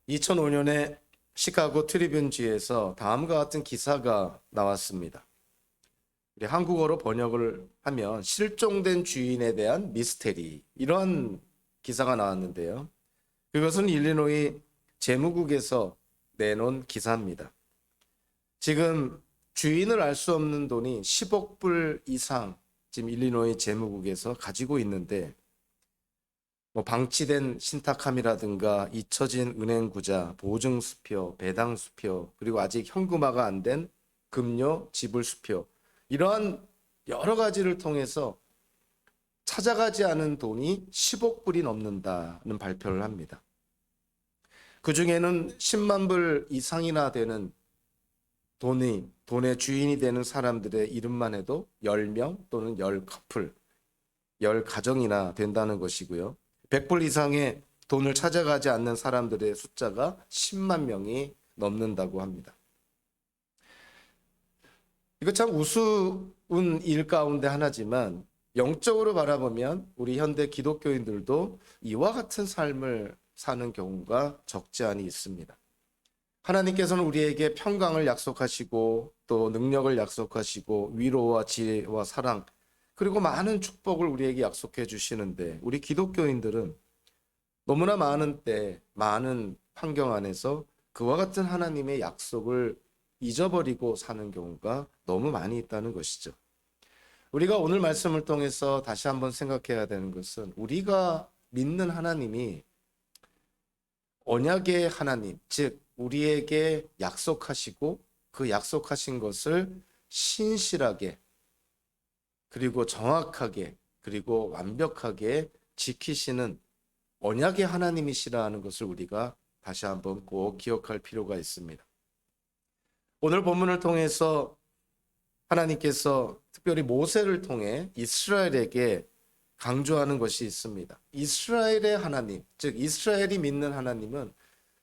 2005년에 시카고 트리뷴지에서 다음과 같은 기사가 나왔습니다. 우리 한국어로 번역을 하면 실종된 주인에 대한 미스테리, 이런 기사가 나왔는데요. 그것은 일리노이 재무국에서 내놓은 기사입니다. 지금 주인을 알 수 없는 돈이 10억 불 이상 지금 일리노이 재무국에서 가지고 있는데, 방치된 신탁함이라든가 잊혀진 은행 구자, 보증 수표, 배당 수표, 그리고 아직 현금화가 안 된 급료 지불 수표, 이러한 여러 가지를 통해서 찾아가지 않은 돈이 10억 불이 넘는다는 발표를 합니다. 그 중에는 10만 불 이상이나 되는 돈의 주인이 되는 사람들의 이름만 해도 10명 또는 10커플, 10가정이나 된다는 것이고요. 100불 이상의 돈을 찾아가지 않는 사람들의 숫자가 10만 명이 넘는다고 합니다. 이거 참 우스운 일 가운데 하나지만, 영적으로 바라보면 우리 현대 기독교인들도 이와 같은 삶을 사는 경우가 적지 않이 있습니다. 하나님께서는 우리에게 평강을 약속하시고 또 능력을 약속하시고 위로와 지혜와 사랑, 그리고 많은 축복을 우리에게 약속해 주시는데, 우리 기독교인들은 너무나 많은 때, 많은 환경 안에서 그와 같은 하나님의 약속을 잊어버리고 사는 경우가 너무 많이 있다는 것이죠. 우리가 오늘 말씀을 통해서 다시 한번 생각해야 되는 것은, 우리가 믿는 하나님이 언약의 하나님, 즉 우리에게 약속하시고 그 약속하신 것을 신실하게, 그리고 정확하게, 그리고 완벽하게 지키시는 언약의 하나님이시라는 것을 우리가 다시 한번 꼭 기억할 필요가 있습니다. 오늘 본문을 통해서 하나님께서 특별히 모세를 통해 이스라엘에게 강조하는 것이 있습니다. 이스라엘의 하나님, 즉 이스라엘이 믿는 하나님은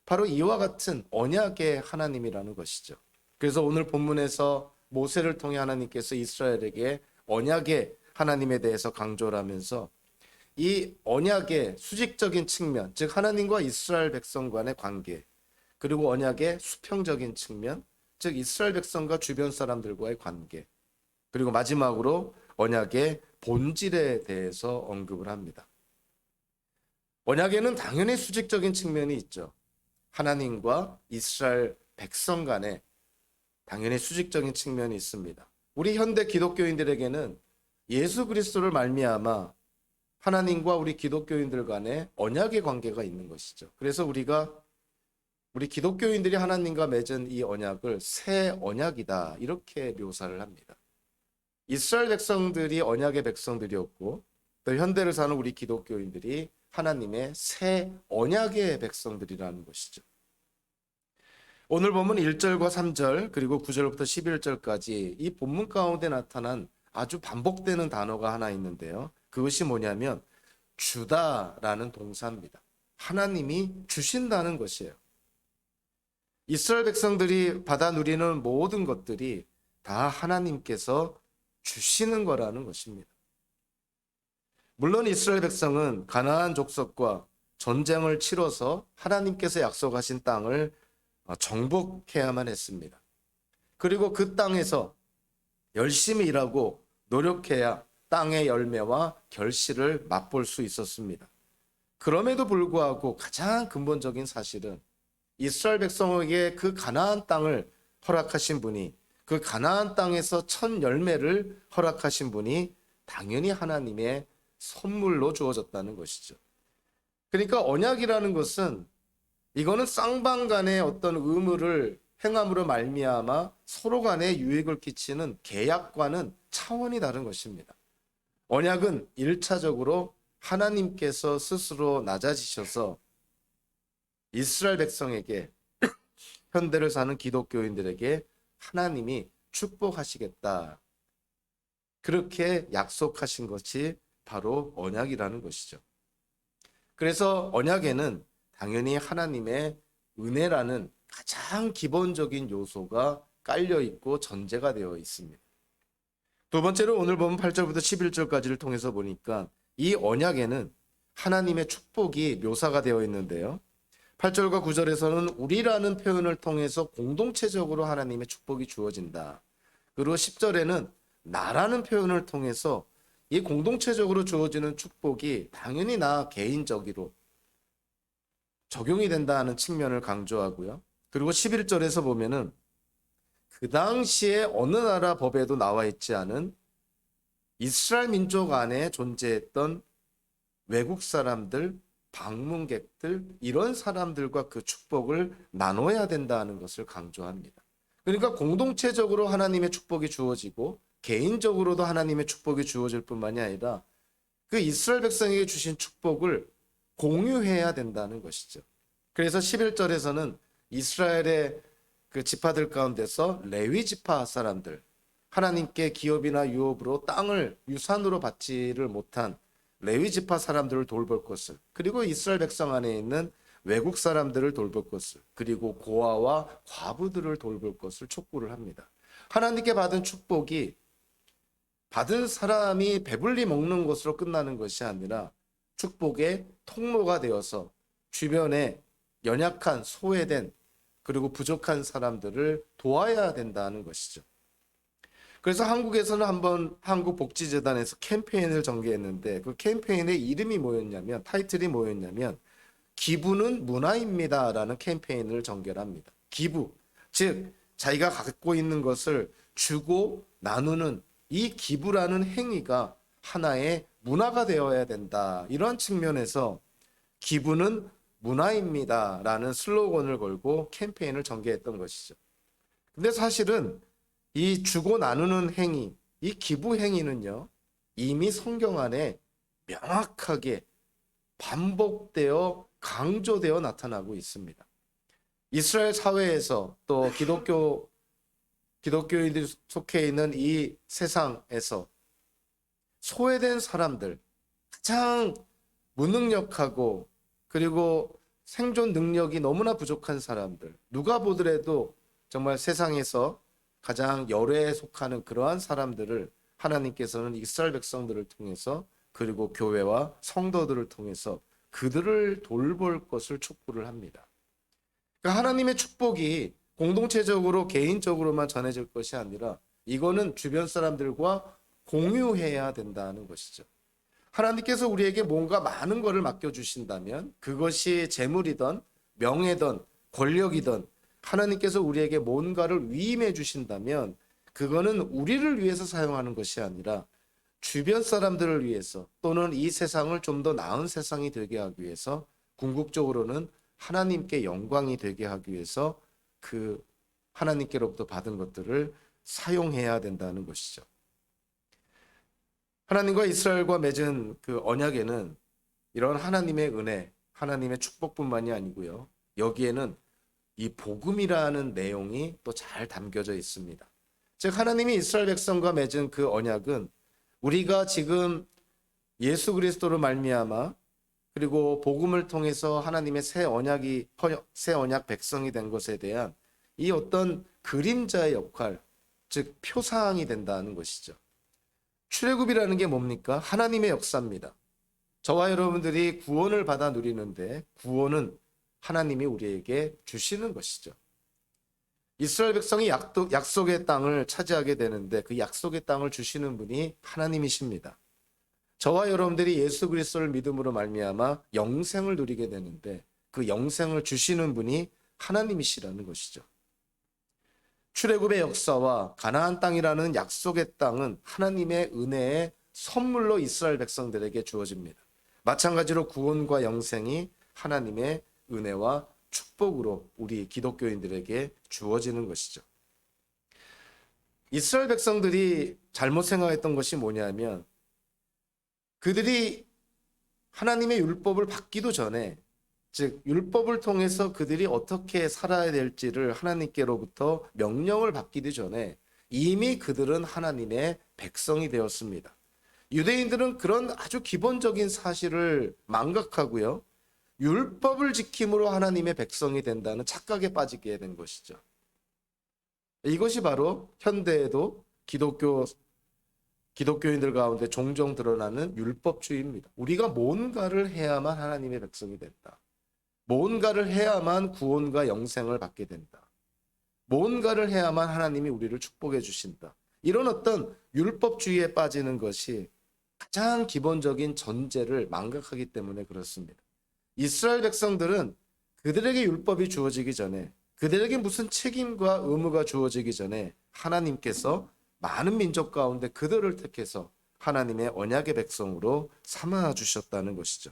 바로 이와 같은 언약의 하나님이라는 것이죠. 그래서 오늘 본문에서 모세를 통해 하나님께서 이스라엘에게 언약의 하나님에 대해서 강조를 하면서, 이 언약의 수직적인 측면, 즉 하나님과 이스라엘 백성 간의 관계, 그리고 언약의 수평적인 측면, 즉 이스라엘 백성과 주변 사람들과의 관계, 그리고 마지막으로 언약의 본질에 대해서 언급을 합니다. 언약에는 당연히 수직적인 측면이 있죠. 하나님과 이스라엘 백성 간에 당연히 수직적인 측면이 있습니다. 우리 현대 기독교인들에게는 예수 그리스도를 말미암아 하나님과 우리 기독교인들 간에 언약의 관계가 있는 것이죠. 그래서 우리 기독교인들이 하나님과 맺은 이 언약을 새 언약이다, 이렇게 묘사를 합니다. 이스라엘 백성들이 언약의 백성들이었고, 또 현대를 사는 우리 기독교인들이 하나님의 새 언약의 백성들이라는 것이죠. 오늘 보면 1절과 3절 그리고 9절부터 11절까지 이 본문 가운데 나타난 아주 반복되는 단어가 하나 있는데요. 그것이 뭐냐면 주다라는 동사입니다. 하나님이 주신다는 것이에요. 이스라엘 백성들이 받아 누리는 모든 것들이 다 하나님께서 주시는 거라는 것입니다. 물론 이스라엘 백성은 가나안 족속과 전쟁을 치러서 하나님께서 약속하신 땅을 정복해야만 했습니다. 그리고 그 땅에서 열심히 일하고 노력해야 땅의 열매와 결실을 맛볼 수 있었습니다. 그럼에도 불구하고 가장 근본적인 사실은 이스라엘 백성에게 그 가나안 땅을 허락하신 분이, 그 가나안 땅에서 첫 열매를 허락하신 분이 당연히 하나님의 선물로 주어졌다는 것이죠. 그러니까 언약이라는 것은, 이거는 쌍방 간의 어떤 의무를 행함으로 말미암아 서로 간에 유익을 끼치는 계약과는 차원이 다른 것입니다. 언약은 1차적으로 하나님께서 스스로 낮아지셔서 이스라엘 백성에게, 현대를 사는 기독교인들에게 하나님이 축복하시겠다, 그렇게 약속하신 것이 바로 언약이라는 것이죠. 그래서 언약에는 당연히 하나님의 은혜라는 가장 기본적인 요소가 깔려 있고 전제가 되어 있습니다. 두 번째로 오늘 보면 8절부터 11절까지를 통해서 보니까 이 언약에는 하나님의 축복이 묘사가 되어 있는데요. 8절과 9절에서는 우리라는 표현을 통해서 공동체적으로 하나님의 축복이 주어진다. 그리고 10절에는 나라는 표현을 통해서 이 공동체적으로 주어지는 축복이 당연히 나 개인적으로 적용이 된다는 측면을 강조하고요. 그리고 11절에서 보면은 그 당시에 어느 나라 법에도 나와 있지 않은 이스라엘 민족 안에 존재했던 외국 사람들, 방문객들, 이런 사람들과 그 축복을 나눠야 된다는 것을 강조합니다. 그러니까 공동체적으로 하나님의 축복이 주어지고 개인적으로도 하나님의 축복이 주어질 뿐만이 아니라 그 이스라엘 백성에게 주신 축복을 공유해야 된다는 것이죠. 그래서 11절에서는 이스라엘의 그 지파들 가운데서 레위 지파 사람들, 하나님께 기업이나 유업으로 땅을 유산으로 받지를 못한 레위 지파 사람들을 돌볼 것을, 그리고 이스라엘 백성 안에 있는 외국 사람들을 돌볼 것을, 그리고 고아와 과부들을 돌볼 것을 촉구를 합니다. 하나님께 받은 축복이 받은 사람이 배불리 먹는 것으로 끝나는 것이 아니라 축복의 통로가 되어서 주변에 연약한, 소외된, 그리고 부족한 사람들을 도와야 된다는 것이죠. 그래서 한국에서는 한번 한국복지재단에서 캠페인을 전개했는데 그 캠페인의 이름이 뭐였냐면, 타이틀이 뭐였냐면 기부는 문화입니다라는 캠페인을 전개합니다. 기부, 즉 자기가 갖고 있는 것을 주고 나누는 이 기부라는 행위가 하나의 문화가 되어야 된다. 이런 측면에서 기부는 문화입니다라는 슬로건을 걸고 캠페인을 전개했던 것이죠. 근데 사실은 이 주고 나누는 행위, 이 기부 행위는요, 이미 성경 안에 명확하게 반복되어 강조되어 나타나고 있습니다. 이스라엘 사회에서 또 기독교인들이 속해 있는 이 세상에서 소외된 사람들, 가장 무능력하고 그리고 생존 능력이 너무나 부족한 사람들, 누가 보더라도 정말 세상에서 가장 열애에 속하는 그러한 사람들을 하나님께서는 이스라엘 백성들을 통해서, 그리고 교회와 성도들을 통해서 그들을 돌볼 것을 촉구를 합니다. 그러니까 하나님의 축복이 공동체적으로 개인적으로만 전해질 것이 아니라 이거는 주변 사람들과 공유해야 된다는 것이죠. 하나님께서 우리에게 뭔가 많은 것을 맡겨주신다면 그것이 재물이든 명예든 권력이든 하나님께서 우리에게 뭔가를 위임해 주신다면 그거는 우리를 위해서 사용하는 것이 아니라 주변 사람들을 위해서, 또는 이 세상을 좀 더 나은 세상이 되게 하기 위해서, 궁극적으로는 하나님께 영광이 되게 하기 위해서 그 하나님께로부터 받은 것들을 사용해야 된다는 것이죠. 하나님과 이스라엘과 맺은 그 언약에는 이런 하나님의 은혜, 하나님의 축복뿐만이 아니고요, 여기에는 이 복음이라는 내용이 또 잘 담겨져 있습니다. 즉 하나님이 이스라엘 백성과 맺은 그 언약은 우리가 지금 예수 그리스도로 말미암아 그리고 복음을 통해서 하나님의 새 언약 백성이 된 것에 대한 이 어떤 그림자의 역할, 즉 표상이 된다는 것이죠. 출애굽이라는 게 뭡니까? 하나님의 역사입니다. 저와 여러분들이 구원을 받아 누리는데 구원은 하나님이 우리에게 주시는 것이죠. 이스라엘 백성이 약속의 땅을 차지하게 되는데 그 약속의 땅을 주시는 분이 하나님이십니다. 저와 여러분들이 예수 그리스도를 믿음으로 말미암아 영생을 누리게 되는데 그 영생을 주시는 분이 하나님이시라는 것이죠. 출애굽의 역사와 가나안 땅이라는 약속의 땅은 하나님의 은혜의 선물로 이스라엘 백성들에게 주어집니다. 마찬가지로 구원과 영생이 하나님의 은혜와 축복으로 우리 기독교인들에게 주어지는 것이죠. 이스라엘 백성들이 잘못 생각했던 것이 뭐냐면 그들이 하나님의 율법을 받기도 전에, 즉 율법을 통해서 그들이 어떻게 살아야 될지를 하나님께로부터 명령을 받기도 전에 이미 그들은 하나님의 백성이 되었습니다. 유대인들은 그런 아주 기본적인 사실을 망각하고요, 율법을 지킴으로 하나님의 백성이 된다는 착각에 빠지게 된 것이죠. 이것이 바로 현대에도 기독교인들 가운데 종종 드러나는 율법주의입니다. 우리가 뭔가를 해야만 하나님의 백성이 된다. 뭔가를 해야만 구원과 영생을 받게 된다. 뭔가를 해야만 하나님이 우리를 축복해 주신다. 이런 어떤 율법주의에 빠지는 것이 가장 기본적인 전제를 망각하기 때문에 그렇습니다. 이스라엘 백성들은 그들에게 율법이 주어지기 전에, 그들에게 무슨 책임과 의무가 주어지기 전에 하나님께서 많은 민족 가운데 그들을 택해서 하나님의 언약의 백성으로 삼아 주셨다는 것이죠.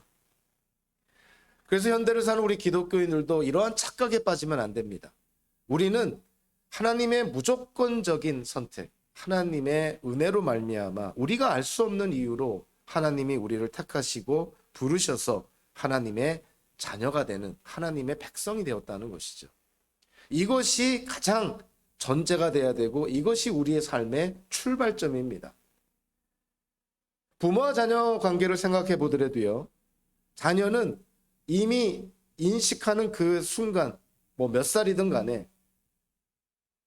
그래서 현대를 사는 우리 기독교인들도 이러한 착각에 빠지면 안 됩니다. 우리는 하나님의 무조건적인 선택, 하나님의 은혜로 말미암아 우리가 알 수 없는 이유로 하나님이 우리를 택하시고 부르셔서 하나님의 자녀가 되는 하나님의 백성이 되었다는 것이죠. 이것이 가장 전제가 돼야 되고 이것이 우리의 삶의 출발점입니다. 부모와 자녀 관계를 생각해 보더라도요. 자녀는 이미 인식하는 그 순간 뭐 몇 살이든 간에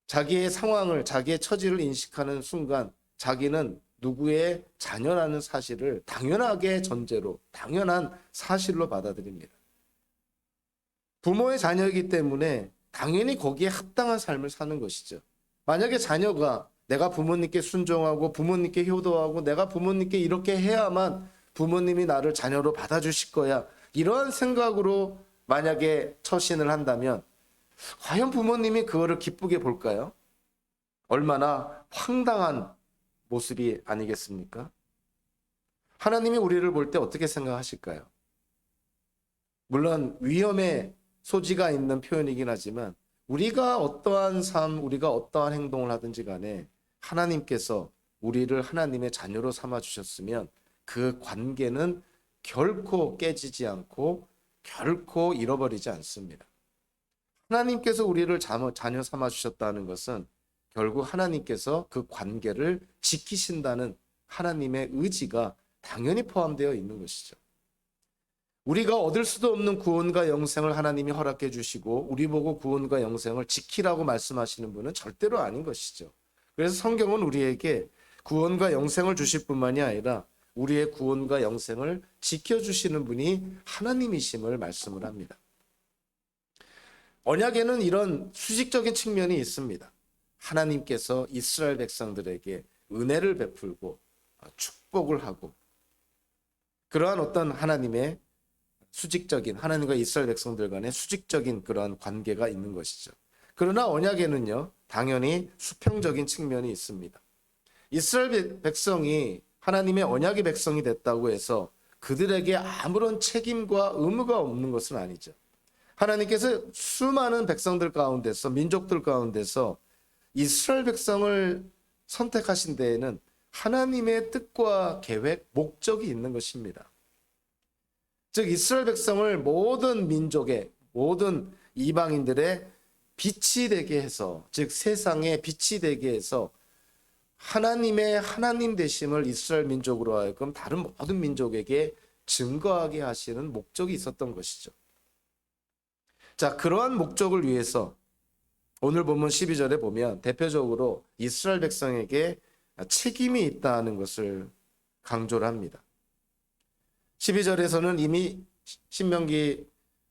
자기의 상황을, 자기의 처지를 인식하는 순간 자기는 누구의 자녀라는 사실을 당연하게 전제로, 당연한 사실로 받아들입니다. 부모의 자녀이기 때문에 당연히 거기에 합당한 삶을 사는 것이죠. 만약에 자녀가 내가 부모님께 순종하고 부모님께 효도하고 내가 부모님께 이렇게 해야만 부모님이 나를 자녀로 받아주실 거야, 이러한 생각으로 만약에 처신을 한다면 과연 부모님이 그거를 기쁘게 볼까요? 얼마나 황당한 모습이 아니겠습니까? 하나님이 우리를 볼 때 어떻게 생각하실까요? 물론 위험의 소지가 있는 표현이긴 하지만 우리가 어떠한 삶, 우리가 어떠한 행동을 하든지 간에 하나님께서 우리를 하나님의 자녀로 삼아 주셨으면 그 관계는 결코 깨지지 않고 결코 잃어버리지 않습니다. 하나님께서 우리를 자녀 삼아 주셨다는 것은 결국 하나님께서 그 관계를 지키신다는 하나님의 의지가 당연히 포함되어 있는 것이죠. 우리가 얻을 수도 없는 구원과 영생을 하나님이 허락해 주시고 우리 보고 구원과 영생을 지키라고 말씀하시는 분은 절대로 아닌 것이죠. 그래서 성경은 우리에게 구원과 영생을 주실 뿐만이 아니라 우리의 구원과 영생을 지켜주시는 분이 하나님이심을 말씀을 합니다. 언약에는 이런 수직적인 측면이 있습니다. 하나님께서 이스라엘 백성들에게 은혜를 베풀고 축복을 하고 그러한 어떤 하나님의 수직적인, 하나님과 이스라엘 백성들 간의 수직적인 그러한 관계가 있는 것이죠. 그러나 언약에는요, 당연히 수평적인 측면이 있습니다. 이스라엘 백성이 하나님의 언약의 백성이 됐다고 해서 그들에게 아무런 책임과 의무가 없는 것은 아니죠. 하나님께서 수많은 백성들 가운데서, 민족들 가운데서 이스라엘 백성을 선택하신 데에는 하나님의 뜻과 계획, 목적이 있는 것입니다. 즉 이스라엘 백성을 모든 민족의, 모든 이방인들의 빛이 되게 해서, 즉 세상의 빛이 되게 해서 하나님의 하나님 되심을 이스라엘 민족으로 하여금 다른 모든 민족에게 증거하게 하시는 목적이 있었던 것이죠. 자, 그러한 목적을 위해서 오늘 본문 12절에 보면 대표적으로 이스라엘 백성에게 책임이 있다는 것을 강조를 합니다. 12절에서는 이미 신명기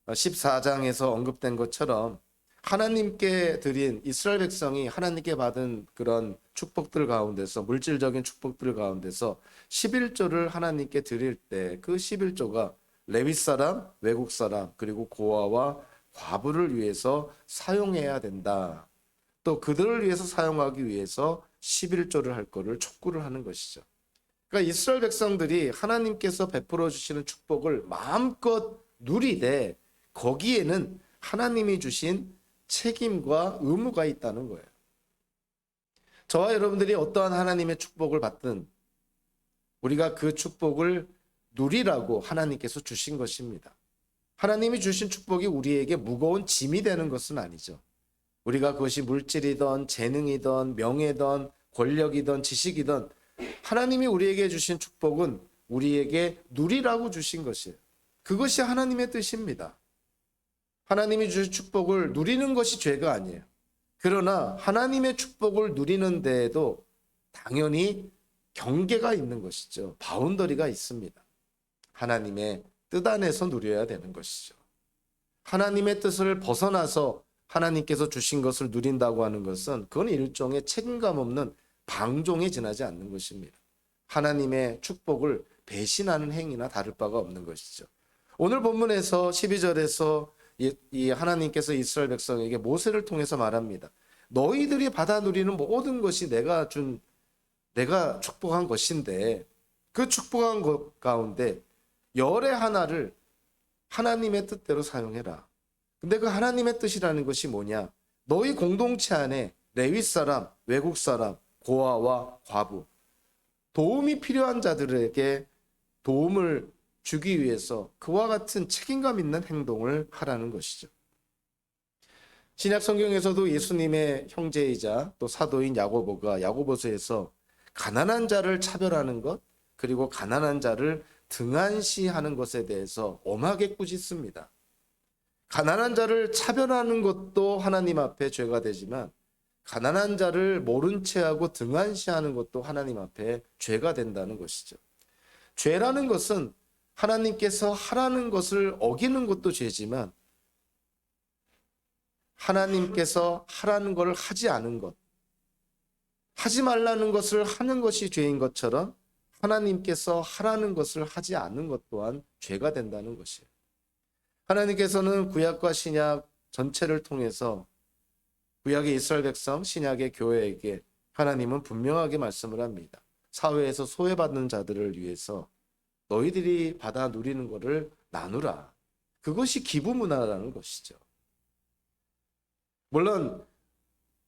14장에서 언급된 것처럼 하나님께 드린, 이스라엘 백성이 하나님께 받은 그런 축복들 가운데서, 물질적인 축복들 가운데서 11조를 하나님께 드릴 때 그 11조가 레위 사람, 외국 사람, 그리고 고아와 과부를 위해서 사용해야 된다. 또 그들을 위해서 사용하기 위해서 11조를 할 것을 촉구를 하는 것이죠. 그러니까 이스라엘 백성들이 하나님께서 베풀어 주시는 축복을 마음껏 누리되 거기에는 하나님이 주신 책임과 의무가 있다는 거예요. 저와 여러분들이 어떠한 하나님의 축복을 받든 우리가 그 축복을 누리라고 하나님께서 주신 것입니다. 하나님이 주신 축복이 우리에게 무거운 짐이 되는 것은 아니죠. 우리가 그것이 물질이든 재능이든 명예든 권력이든 지식이든 하나님이 우리에게 주신 축복은 우리에게 누리라고 주신 것이에요. 그것이 하나님의 뜻입니다. 하나님이 주신 축복을 누리는 것이 죄가 아니에요. 그러나 하나님의 축복을 누리는 데에도 당연히 경계가 있는 것이죠. 바운더리가 있습니다. 하나님의 뜻 안에서 누려야 되는 것이죠. 하나님의 뜻을 벗어나서 하나님께서 주신 것을 누린다고 하는 것은 그건 일종의 책임감 없는 방종에 지나지 않는 것입니다. 하나님의 축복을 배신하는 행위나 다를 바가 없는 것이죠. 오늘 본문에서 12절에서 이 하나님께서 이스라엘 백성에게 모세를 통해서 말합니다. 너희들이 받아 누리는 모든 것이 내가 축복한 것인데 그 축복한 것 가운데 열의 하나를 하나님의 뜻대로 사용해라. 근데 그 하나님의 뜻이라는 것이 뭐냐? 너희 공동체 안에 레위 사람, 외국 사람, 고아와 과부, 도움이 필요한 자들에게 도움을 주기 위해서 그와 같은 책임감 있는 행동을 하라는 것이죠. 신약 성경에서도 예수님의 형제이자 또 사도인 야고보가 야고보서에서 가난한 자를 차별하는 것, 그리고 가난한 자를 등한시하는 것에 대해서 엄하게 꾸짖습니다. 가난한 자를 차별하는 것도 하나님 앞에 죄가 되지만 가난한 자를 모른 채하고 등한시하는 것도 하나님 앞에 죄가 된다는 것이죠. 죄라는 것은 하나님께서 하라는 것을 어기는 것도 죄지만 하나님께서 하라는 것을 하지 않은 것, 하지 말라는 것을 하는 것이 죄인 것처럼 하나님께서 하라는 것을 하지 않는 것 또한 죄가 된다는 것이에요. 하나님께서는 구약과 신약 전체를 통해서 구약의 이스라엘 백성, 신약의 교회에게 하나님은 분명하게 말씀을 합니다. 사회에서 소외받는 자들을 위해서 너희들이 받아 누리는 것을 나누라. 그것이 기부 문화라는 것이죠. 물론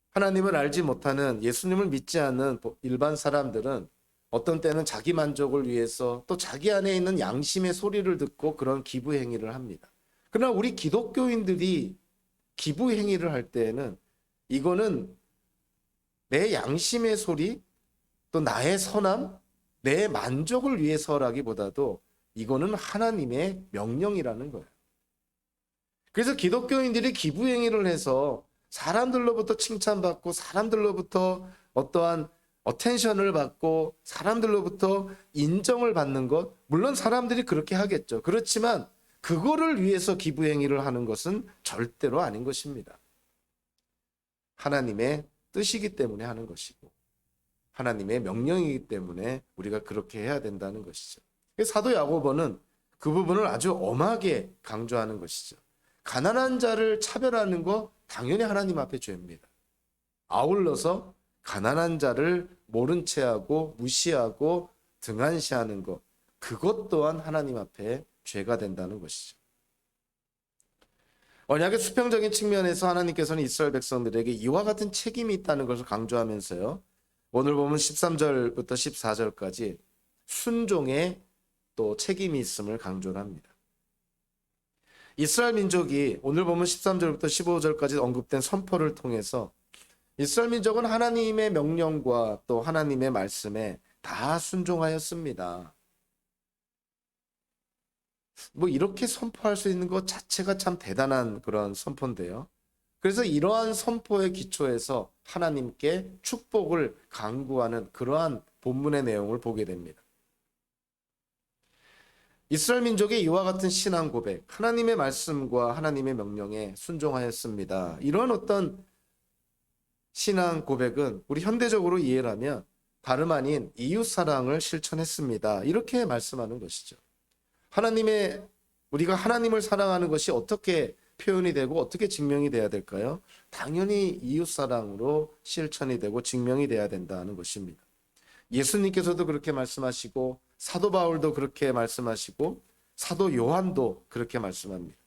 하나님을 알지 못하는, 예수님을 믿지 않는 일반 사람들은 어떤 때는 자기 만족을 위해서 또 자기 안에 있는 양심의 소리를 듣고 그런 기부 행위를 합니다. 그러나 우리 기독교인들이 기부 행위를 할 때에는 이거는 내 양심의 소리, 또 나의 선함, 내 만족을 위해서라기보다도 이거는 하나님의 명령이라는 거예요. 그래서 기독교인들이 기부 행위를 해서 사람들로부터 칭찬받고 사람들로부터 어떠한 어텐션을 받고 사람들로부터 인정을 받는 것, 물론 사람들이 그렇게 하겠죠. 그렇지만 그거를 위해서 기부 행위를 하는 것은 절대로 아닌 것입니다. 하나님의 뜻이기 때문에 하는 것이고 하나님의 명령이기 때문에 우리가 그렇게 해야 된다는 것이죠. 사도 야고보는 그 부분을 아주 엄하게 강조하는 것이죠. 가난한 자를 차별하는 거 당연히 하나님 앞에 죄입니다. 아울러서 가난한 자를 모른 채하고 무시하고 등한시하는 것, 그것 또한 하나님 앞에 죄가 된다는 것이죠. 언약의 수평적인 측면에서 하나님께서는 이스라엘 백성들에게 이와 같은 책임이 있다는 것을 강조하면서요, 오늘 보면 13절부터 14절까지 순종의 또 책임이 있음을 강조를 합니다. 이스라엘 민족이 오늘 보면 13절부터 15절까지 언급된 선포를 통해서 이스라엘 민족은 하나님의 명령과 또 하나님의 말씀에 다 순종하였습니다. 이렇게 선포할 수 있는 것 자체가 참 대단한 그런 선포인데요. 그래서 이러한 선포의 기초에서 하나님께 축복을 강구하는 그러한 본문의 내용을 보게 됩니다. 이스라엘 민족의 이와 같은 신앙 고백, 하나님의 말씀과 하나님의 명령에 순종하였습니다. 이런 어떤 신앙 고백은 우리 현대적으로 이해를 하면 다름 아닌 이웃 사랑을 실천했습니다. 이렇게 말씀하는 것이죠. 우리가 하나님을 사랑하는 것이 어떻게 표현이 되고 어떻게 증명이 돼야 될까요? 당연히 이웃 사랑으로 실천이 되고 증명이 돼야 된다는 것입니다. 예수님께서도 그렇게 말씀하시고 사도 바울도 그렇게 말씀하시고 사도 요한도 그렇게 말씀합니다.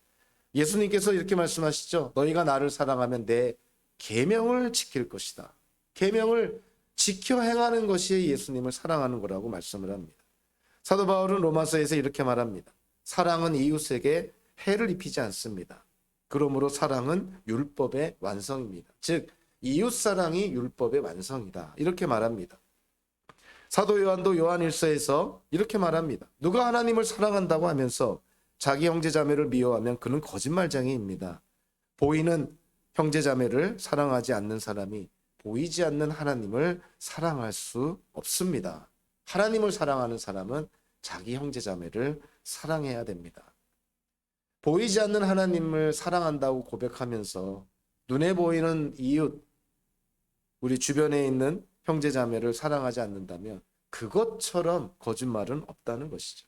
예수님께서 이렇게 말씀하시죠. 너희가 나를 사랑하면 내 계명을 지킬 것이다. 계명을 지켜 행하는 것이 예수님을 사랑하는 거라고 말씀을 합니다. 사도 바울은 로마서에서 이렇게 말합니다. 사랑은 이웃에게 해를 입히지 않습니다. 그러므로 사랑은 율법의 완성입니다. 즉 이웃 사랑이 율법의 완성이다. 이렇게 말합니다. 사도 요한도 요한일서에서 이렇게 말합니다. 누가 하나님을 사랑한다고 하면서 자기 형제자매를 미워하면 그는 거짓말쟁이입니다. 보이는 형제자매를 사랑하지 않는 사람이 보이지 않는 하나님을 사랑할 수 없습니다. 하나님을 사랑하는 사람은 자기 형제자매를 사랑해야 됩니다. 보이지 않는 하나님을 사랑한다고 고백하면서 눈에 보이는 이웃, 우리 주변에 있는 형제 자매를 사랑하지 않는다면 그것처럼 거짓말은 없다는 것이죠.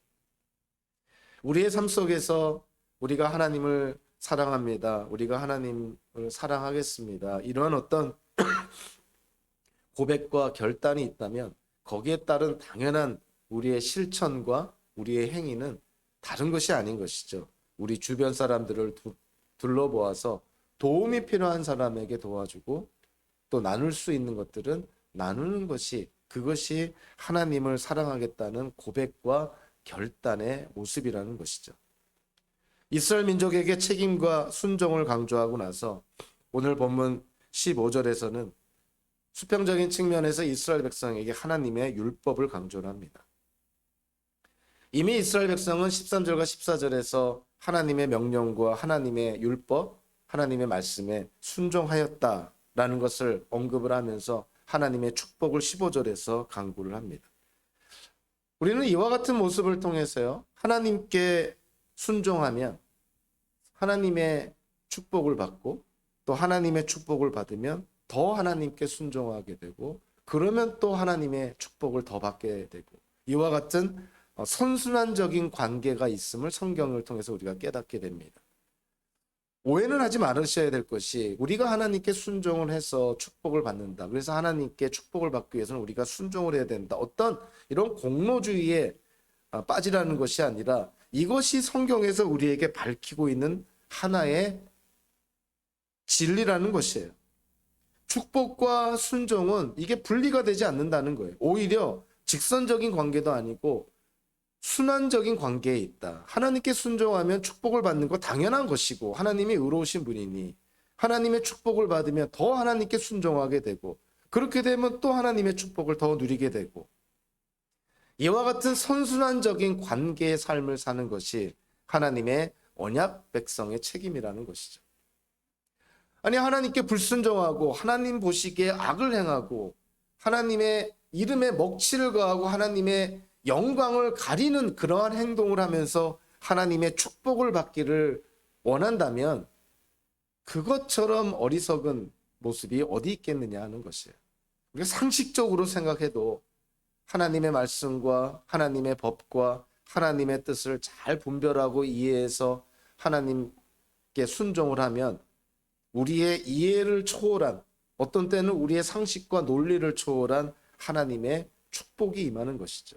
우리의 삶 속에서 우리가 하나님을 사랑합니다. 우리가 하나님을 사랑하겠습니다. 이런 어떤 고백과 결단이 있다면 거기에 따른 당연한 우리의 실천과 우리의 행위는 다른 것이 아닌 것이죠. 우리 주변 사람들을 둘러보아서 도움이 필요한 사람에게 도와주고 또 나눌 수 있는 것들은 나누는 것이, 그것이 하나님을 사랑하겠다는 고백과 결단의 모습이라는 것이죠. 이스라엘 민족에게 책임과 순종을 강조하고 나서 오늘 본문 15절에서는 수평적인 측면에서 이스라엘 백성에게 하나님의 율법을 강조를 합니다. 이미 이스라엘 백성은 13절과 14절에서 하나님의 명령과 하나님의 율법, 하나님의 말씀에 순종하였다라는 것을 언급을 하면서 하나님의 축복을 15절에서 강구를 합니다. 우리는 이와 같은 모습을 통해서요, 하나님께 순종하면 하나님의 축복을 받고 또 하나님의 축복을 받으면 더 하나님께 순종하게 되고 그러면 또 하나님의 축복을 더 받게 되고 이와 같은 선순환적인 관계가 있음을 성경을 통해서 우리가 깨닫게 됩니다. 오해는 하지 말으셔야 될 것이 우리가 하나님께 순종을 해서 축복을 받는다. 그래서 하나님께 축복을 받기 위해서는 우리가 순종을 해야 된다. 어떤 이런 공로주의에 빠지라는 것이 아니라 이것이 성경에서 우리에게 밝히고 있는 하나의 진리라는 것이에요. 축복과 순종은 이게 분리가 되지 않는다는 거예요. 오히려 직선적인 관계도 아니고 순환적인 관계에 있다. 하나님께 순종하면 축복을 받는 거 당연한 것이고 하나님이 의로우신 분이니 하나님의 축복을 받으면 더 하나님께 순종하게 되고 그렇게 되면 또 하나님의 축복을 더 누리게 되고 이와 같은 선순환적인 관계의 삶을 사는 것이 하나님의 언약 백성의 책임이라는 것이죠. 아니 하나님께 불순종하고 하나님 보시기에 악을 행하고 하나님의 이름에 먹칠을 가하고 하나님의 영광을 가리는 그러한 행동을 하면서 하나님의 축복을 받기를 원한다면 그것처럼 어리석은 모습이 어디 있겠느냐 하는 것이에요. 우리가 상식적으로 생각해도 하나님의 말씀과 하나님의 법과 하나님의 뜻을 잘 분별하고 이해해서 하나님께 순종을 하면 우리의 이해를 초월한, 어떤 때는 우리의 상식과 논리를 초월한 하나님의 축복이 임하는 것이죠.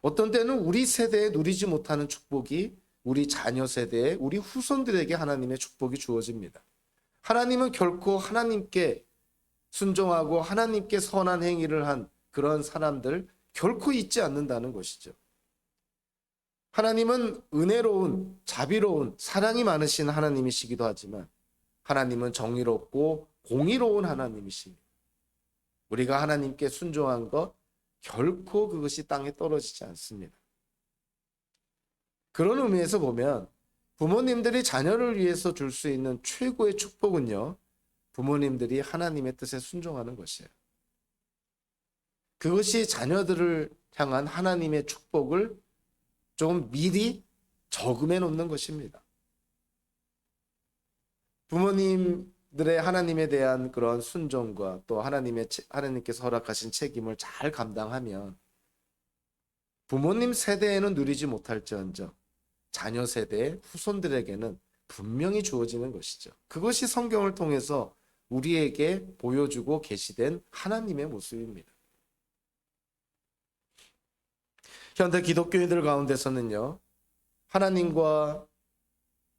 어떤 때는 우리 세대에 누리지 못하는 축복이 우리 자녀 세대에 우리 후손들에게 하나님의 축복이 주어집니다. 하나님은 결코 하나님께 순종하고 하나님께 선한 행위를 한 그런 사람들 결코 잊지 않는다는 것이죠. 하나님은 은혜로운, 자비로운, 사랑이 많으신 하나님이시기도 하지만 하나님은 정의롭고 공의로운 하나님이십니다. 우리가 하나님께 순종한 것 결코 그것이 땅에 떨어지지 않습니다. 그런 의미에서 보면 부모님들이 자녀를 위해서 줄 수 있는 최고의 축복은요, 부모님들이 하나님의 뜻에 순종하는 것이에요. 그것이 자녀들을 향한 하나님의 축복을 좀 미리 저금해 놓는 것입니다. 부모님들의 하나님에 대한 그런 순종과 또 하나님께서 허락하신 책임을 잘 감당하면 부모님 세대에는 누리지 못할지언정 자녀 세대의 후손들에게는 분명히 주어지는 것이죠. 그것이 성경을 통해서 우리에게 보여주고 계시된 하나님의 모습입니다. 현대 기독교인들 가운데서는요, 하나님과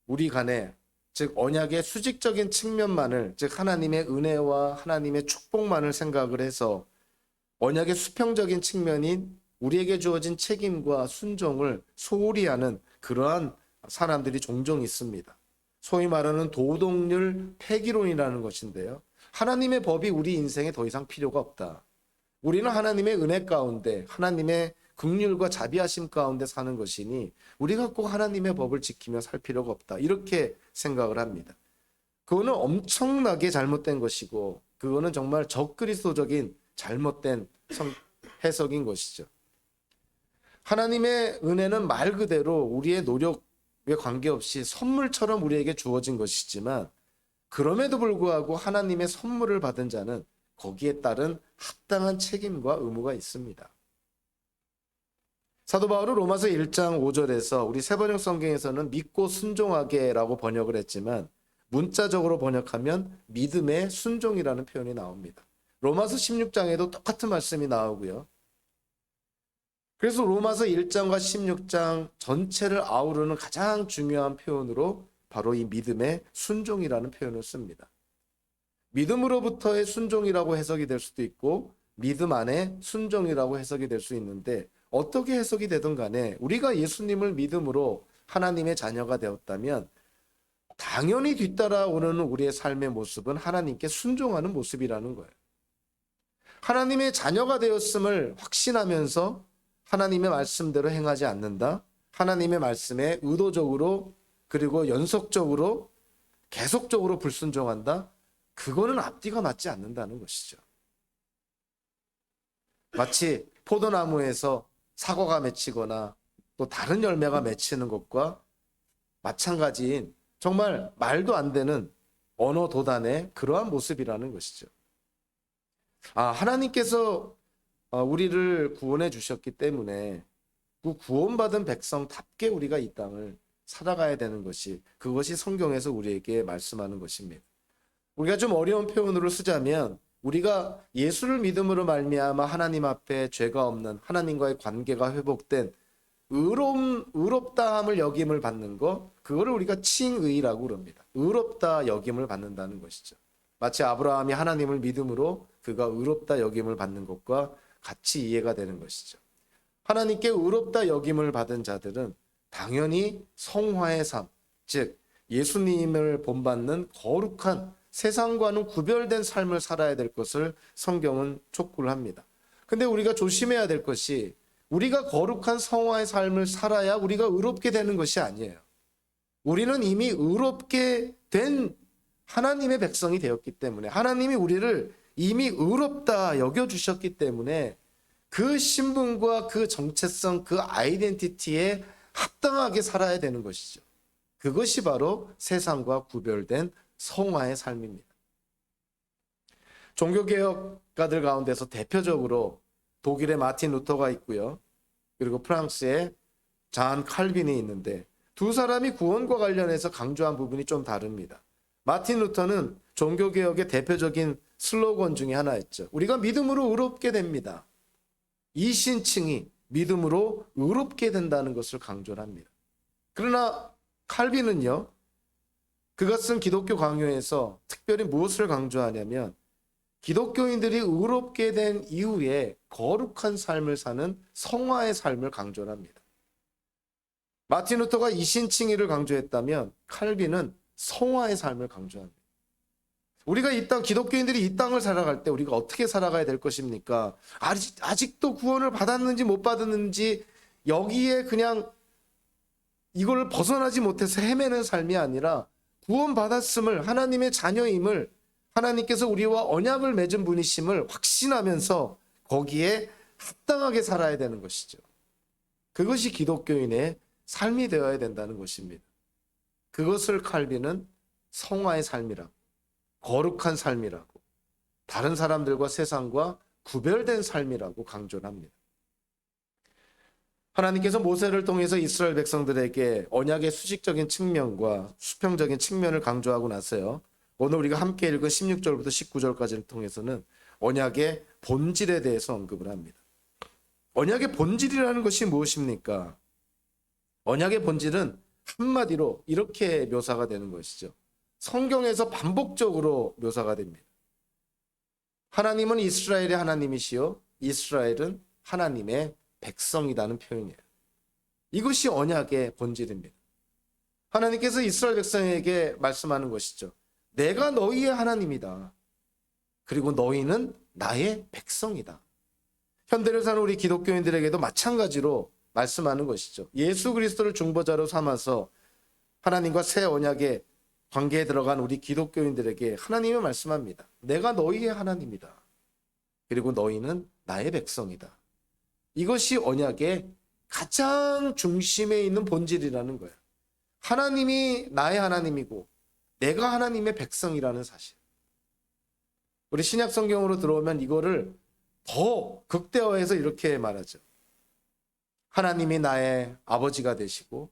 우리 간에 즉 언약의 수직적인 측면만을, 즉 하나님의 은혜와 하나님의 축복만을 생각을 해서 언약의 수평적인 측면인 우리에게 주어진 책임과 순종을 소홀히 하는 그러한 사람들이 종종 있습니다. 소위 말하는 도덕률 폐기론이라는 것인데요, 하나님의 법이 우리 인생에 더 이상 필요가 없다. 우리는 하나님의 은혜 가운데 하나님의 긍휼과 자비하심 가운데 사는 것이니 우리가 꼭 하나님의 법을 지키며 살 필요가 없다, 이렇게 생각을 합니다. 그거는 엄청나게 잘못된 것이고 그거는 정말 적그리스도적인 잘못된 해석인 것이죠. 하나님의 은혜는 말 그대로 우리의 노력 왜 관계없이 선물처럼 우리에게 주어진 것이지만 그럼에도 불구하고 하나님의 선물을 받은 자는 거기에 따른 합당한 책임과 의무가 있습니다. 사도 바울은 로마서 1장 5절에서 우리 새번역 성경에서는 믿고 순종하게라고 번역을 했지만 문자적으로 번역하면 믿음의 순종이라는 표현이 나옵니다. 로마서 16장에도 똑같은 말씀이 나오고요. 그래서 로마서 1장과 16장 전체를 아우르는 가장 중요한 표현으로 바로 이 믿음의 순종이라는 표현을 씁니다. 믿음으로부터의 순종이라고 해석이 될 수도 있고 믿음 안에 순종이라고 해석이 될 수 있는데 어떻게 해석이 되든 간에 우리가 예수님을 믿음으로 하나님의 자녀가 되었다면 당연히 뒤따라오는 우리의 삶의 모습은 하나님께 순종하는 모습이라는 거예요. 하나님의 자녀가 되었음을 확신하면서 하나님의 말씀대로 행하지 않는다. 하나님의 말씀에 의도적으로 그리고 연속적으로 계속적으로 불순종한다. 그거는 앞뒤가 맞지 않는다는 것이죠. 마치 포도나무에서 사과가 맺히거나 또 다른 열매가 맺히는 것과 마찬가지인 정말 말도 안 되는 언어 도단의 그러한 모습이라는 것이죠. 하나님께서 우리를 구원해 주셨기 때문에 그 구원받은 백성답게 우리가 이 땅을 살아가야 되는 것이 그것이 성경에서 우리에게 말씀하는 것입니다. 우리가 좀 어려운 표현으로 쓰자면 우리가 예수를 믿음으로 말미암아 하나님 앞에 죄가 없는 하나님과의 관계가 회복된 의롭다함을 여김을 받는 것, 그거를 우리가 칭의라고 그럽니다. 의롭다 여김을 받는다는 것이죠. 마치 아브라함이 하나님을 믿음으로 그가 의롭다 여김을 받는 것과 같이 이해가 되는 것이죠. 하나님께 의롭다 여김을 받은 자들은 당연히 성화의 삶, 즉 예수님을 본받는 거룩한 세상과는 구별된 삶을 살아야 될 것을 성경은 촉구를 합니다. 근데 우리가 조심해야 될 것이 우리가 거룩한 성화의 삶을 살아야 우리가 의롭게 되는 것이 아니에요. 우리는 이미 의롭게 된 하나님의 백성이 되었기 때문에 하나님이 우리를 이미 의롭다 여겨주셨기 때문에 그 신분과 그 정체성, 그 아이덴티티에 합당하게 살아야 되는 것이죠. 그것이 바로 세상과 구별된 성화의 삶입니다. 종교개혁가들 가운데서 대표적으로 독일의 마틴 루터가 있고요. 그리고 프랑스의 잔 칼빈이 있는데 두 사람이 구원과 관련해서 강조한 부분이 좀 다릅니다. 마틴 루터는 종교개혁의 대표적인 슬로건 중에 하나였죠. 우리가 믿음으로 의롭게 됩니다. 이 신칭이 믿음으로 의롭게 된다는 것을 강조를 합니다. 그러나 칼빈은요, 그가 쓴 기독교 강요에서 특별히 무엇을 강조하냐면 기독교인들이 의롭게 된 이후에 거룩한 삶을 사는 성화의 삶을 강조를 합니다. 마틴 루터가 이신칭의를 강조했다면 칼빈은 성화의 삶을 강조합니다. 우리가 이 땅, 기독교인들이 이 땅을 살아갈 때 우리가 어떻게 살아가야 될 것입니까? 아직도 구원을 받았는지 못 받았는지 여기에 그냥 이걸 벗어나지 못해서 헤매는 삶이 아니라 구원받았음을, 하나님의 자녀임을, 하나님께서 우리와 언약을 맺은 분이심을 확신하면서 거기에 합당하게 살아야 되는 것이죠. 그것이 기독교인의 삶이 되어야 된다는 것입니다. 그것을 칼빈은 성화의 삶이라고, 거룩한 삶이라고, 다른 사람들과 세상과 구별된 삶이라고 강조를 합니다. 하나님께서 모세를 통해서 이스라엘 백성들에게 언약의 수직적인 측면과 수평적인 측면을 강조하고 나서요. 오늘 우리가 함께 읽은 16절부터 19절까지를 통해서는 언약의 본질에 대해서 언급을 합니다. 언약의 본질이라는 것이 무엇입니까? 언약의 본질은 한마디로 이렇게 묘사가 되는 것이죠. 성경에서 반복적으로 묘사가 됩니다. 하나님은 이스라엘의 하나님이시요 이스라엘은 하나님의 백성이라는 표현이에요. 이것이 언약의 본질입니다. 하나님께서 이스라엘 백성에게 말씀하는 것이죠. 내가 너희의 하나님이다. 그리고 너희는 나의 백성이다. 현대를 사는 우리 기독교인들에게도 마찬가지로 말씀하는 것이죠. 예수 그리스도를 중보자로 삼아서 하나님과 새 언약의 관계에 들어간 우리 기독교인들에게 하나님이 말씀합니다. 내가 너희의 하나님이다. 그리고 너희는 나의 백성이다. 이것이 언약의 가장 중심에 있는 본질이라는 거예요. 하나님이 나의 하나님이고 내가 하나님의 백성이라는 사실. 우리 신약 성경으로 들어오면 이거를 더 극대화해서 이렇게 말하죠. 하나님이 나의 아버지가 되시고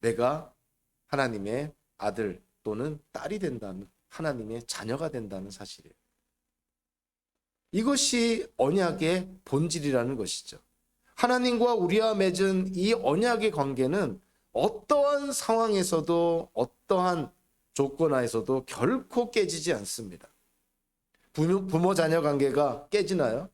내가 하나님의 아들 또는 딸이 된다는, 하나님의 자녀가 된다는 사실이에요. 이것이 언약의 본질이라는 것이죠. 하나님과 우리와 맺은 이 언약의 관계는 어떠한 상황에서도 어떠한 조건 하에서도 결코 깨지지 않습니다. 부모 자녀 관계가 깨지나요?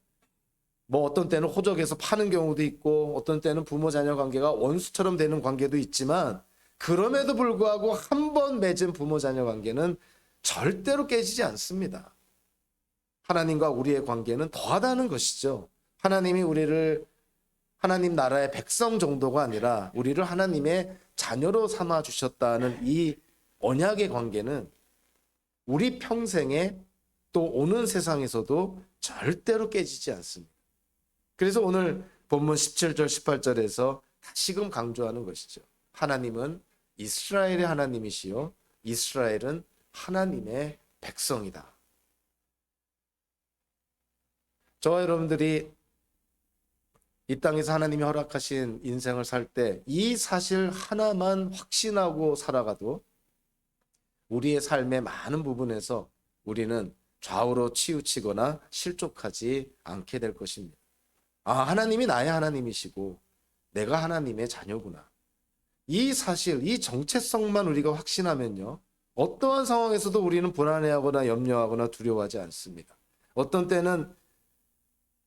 뭐 어떤 때는 호적에서 파는 경우도 있고 어떤 때는 부모 자녀 관계가 원수처럼 되는 관계도 있지만, 그럼에도 불구하고 한 번 맺은 부모 자녀 관계는 절대로 깨지지 않습니다. 하나님과 우리의 관계는 더하다는 것이죠. 하나님이 우리를 하나님 나라의 백성 정도가 아니라 우리를 하나님의 자녀로 삼아 주셨다는 이 언약의 관계는 우리 평생에 또 오는 세상에서도 절대로 깨지지 않습니다. 그래서 오늘 본문 17절 18절에서 다시금 강조하는 것이죠. 하나님은 이스라엘의 하나님이시요 이스라엘은 하나님의 백성이다. 저와 여러분들이 이 땅에서 하나님이 허락하신 인생을 살 때 이 사실 하나만 확신하고 살아가도 우리의 삶의 많은 부분에서 우리는 좌우로 치우치거나 실족하지 않게 될 것입니다. 아, 하나님이 나의 하나님이시고 내가 하나님의 자녀구나. 이 사실, 이 정체성만 우리가 확신하면요, 어떠한 상황에서도 우리는 불안해하거나 염려하거나 두려워하지 않습니다. 어떤 때는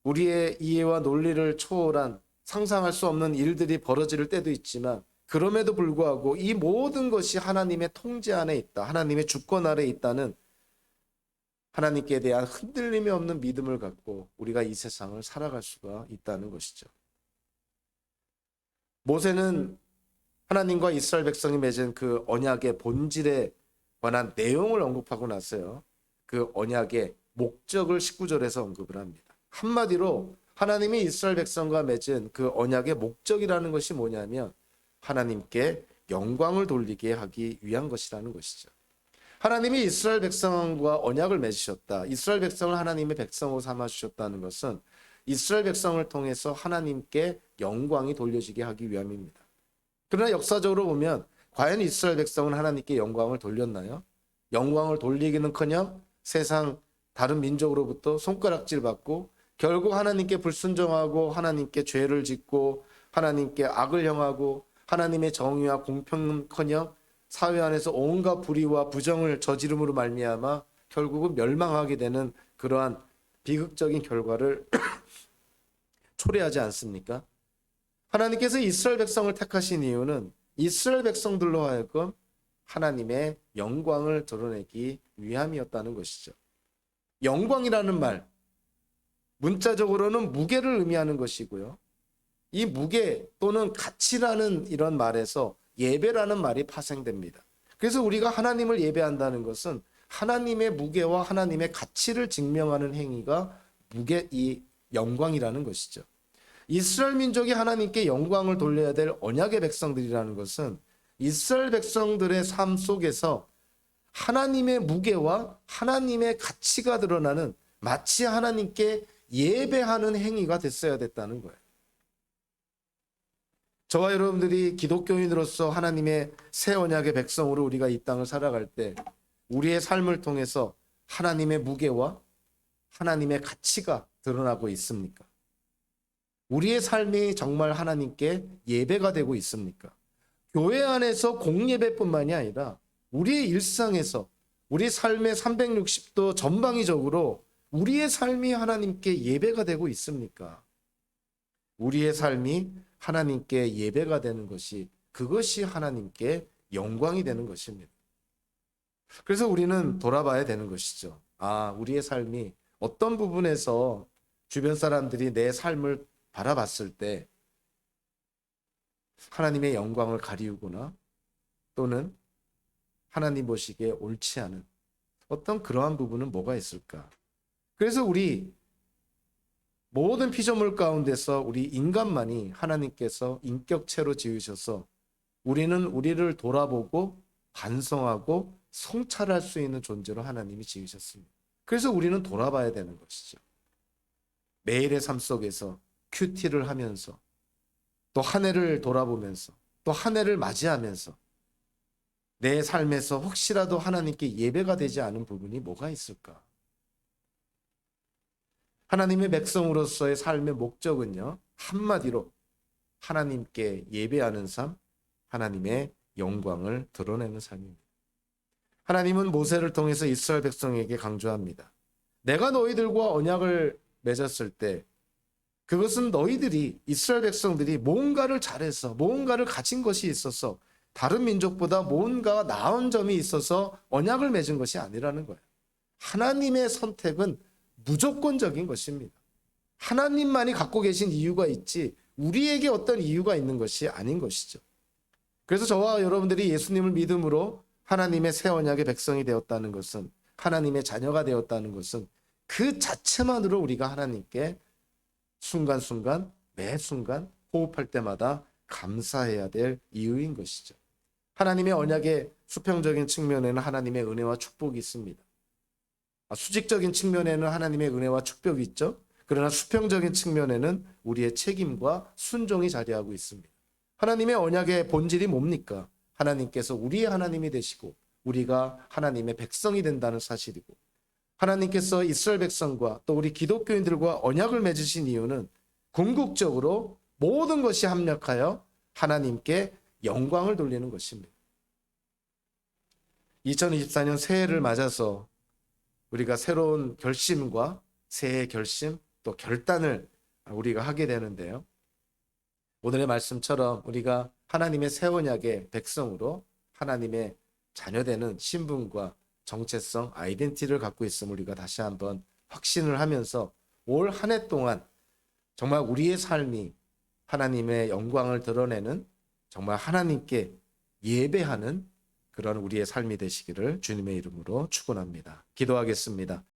우리의 이해와 논리를 초월한 상상할 수 없는 일들이 벌어질 때도 있지만, 그럼에도 불구하고 이 모든 것이 하나님의 통제 안에 있다, 하나님의 주권 아래 있다는 하나님께 대한 흔들림이 없는 믿음을 갖고 우리가 이 세상을 살아갈 수가 있다는 것이죠. 모세는 하나님과 이스라엘 백성이 맺은 그 언약의 본질에 관한 내용을 언급하고 나서요, 그 언약의 목적을 19절에서 언급을 합니다. 한마디로 하나님이 이스라엘 백성과 맺은 그 언약의 목적이라는 것이 뭐냐면 하나님께 영광을 돌리게 하기 위한 것이라는 것이죠. 하나님이 이스라엘 백성과 언약을 맺으셨다, 이스라엘 백성을 하나님의 백성으로 삼아주셨다는 것은 이스라엘 백성을 통해서 하나님께 영광이 돌려지게 하기 위함입니다. 그러나 역사적으로 보면 과연 이스라엘 백성은 하나님께 영광을 돌렸나요? 영광을 돌리기는커녕 세상 다른 민족으로부터 손가락질 받고 결국 하나님께 불순종하고 하나님께 죄를 짓고 하나님께 악을 행하고 하나님의 정의와 공평은커녕 사회 안에서 온갖 불의와 부정을 저지름으로 말미암아 결국은 멸망하게 되는 그러한 비극적인 결과를 초래하지 않습니까? 하나님께서 이스라엘 백성을 택하신 이유는 이스라엘 백성들로 하여금 하나님의 영광을 드러내기 위함이었다는 것이죠. 영광이라는 말, 문자적으로는 무게를 의미하는 것이고요, 이 무게 또는 가치라는 이런 말에서 예배라는 말이 파생됩니다. 그래서 우리가 하나님을 예배한다는 것은 하나님의 무게와 하나님의 가치를 증명하는 행위가 이 영광이라는 것이죠. 이스라엘 민족이 하나님께 영광을 돌려야 될 언약의 백성들이라는 것은 이스라엘 백성들의 삶 속에서 하나님의 무게와 하나님의 가치가 드러나는, 마치 하나님께 예배하는 행위가 됐어야 됐다는 거예요. 저와 여러분들이 기독교인으로서 하나님의 새 언약의 백성으로 우리가 이 땅을 살아갈 때 우리의 삶을 통해서 하나님의 무게와 하나님의 가치가 드러나고 있습니까? 우리의 삶이 정말 하나님께 예배가 되고 있습니까? 교회 안에서 공예배뿐만이 아니라 우리의 일상에서 우리 삶의 360도 전방위적으로 우리의 삶이 하나님께 예배가 되고 있습니까? 우리의 삶이 하나님께 예배가 되는 것이, 그것이 하나님께 영광이 되는 것입니다. 그래서 우리는 돌아봐야 되는 것이죠. 아, 우리의 삶이 어떤 부분에서 주변 사람들이 내 삶을 바라봤을 때 하나님의 영광을 가리우거나 또는 하나님 보시기에 옳지 않은 어떤 그러한 부분은 뭐가 있을까? 그래서 우리 모든 피조물 가운데서 우리 인간만이 하나님께서 인격체로 지으셔서 우리는 우리를 돌아보고 반성하고 성찰할 수 있는 존재로 하나님이 지으셨습니다. 그래서 우리는 돌아봐야 되는 것이죠. 매일의 삶 속에서 큐티를 하면서 또 한 해를 돌아보면서 또 한 해를 맞이하면서 내 삶에서 혹시라도 하나님께 예배가 되지 않은 부분이 뭐가 있을까? 하나님의 백성으로서의 삶의 목적은요, 한마디로 하나님께 예배하는 삶, 하나님의 영광을 드러내는 삶입니다. 하나님은 모세를 통해서 이스라엘 백성에게 강조합니다. 내가 너희들과 언약을 맺었을 때 그것은 너희들이, 이스라엘 백성들이 뭔가를 잘해서 뭔가를 가진 것이 있어서 다른 민족보다 뭔가 나은 점이 있어서 언약을 맺은 것이 아니라는 거예요. 하나님의 선택은 무조건적인 것입니다. 하나님만이 갖고 계신 이유가 있지 우리에게 어떤 이유가 있는 것이 아닌 것이죠. 그래서 저와 여러분들이 예수님을 믿음으로 하나님의 새 언약의 백성이 되었다는 것은, 하나님의 자녀가 되었다는 것은 그 자체만으로 우리가 하나님께 순간순간 매 순간 호흡할 때마다 감사해야 될 이유인 것이죠. 하나님의 언약의 수평적인 측면에는 하나님의 은혜와 축복이 있습니다. 수직적인 측면에는 하나님의 은혜와 축복이 있죠. 그러나 수평적인 측면에는 우리의 책임과 순종이 자리하고 있습니다. 하나님의 언약의 본질이 뭡니까? 하나님께서 우리의 하나님이 되시고 우리가 하나님의 백성이 된다는 사실이고, 하나님께서 이스라엘 백성과 또 우리 기독교인들과 언약을 맺으신 이유는 궁극적으로 모든 것이 합력하여 하나님께 영광을 돌리는 것입니다. 2024년 새해를 맞아서 우리가 새로운 결심과 새해 결심 또 결단을 우리가 하게 되는데요. 오늘의 말씀처럼 우리가 하나님의 새 언약의 백성으로 하나님의 자녀되는 신분과 정체성, 아이덴티티를 갖고 있음을 우리가 다시 한번 확신을 하면서 올 한 해 동안 정말 우리의 삶이 하나님의 영광을 드러내는, 정말 하나님께 예배하는 그런 우리의 삶이 되시기를 주님의 이름으로 축원합니다. 기도하겠습니다.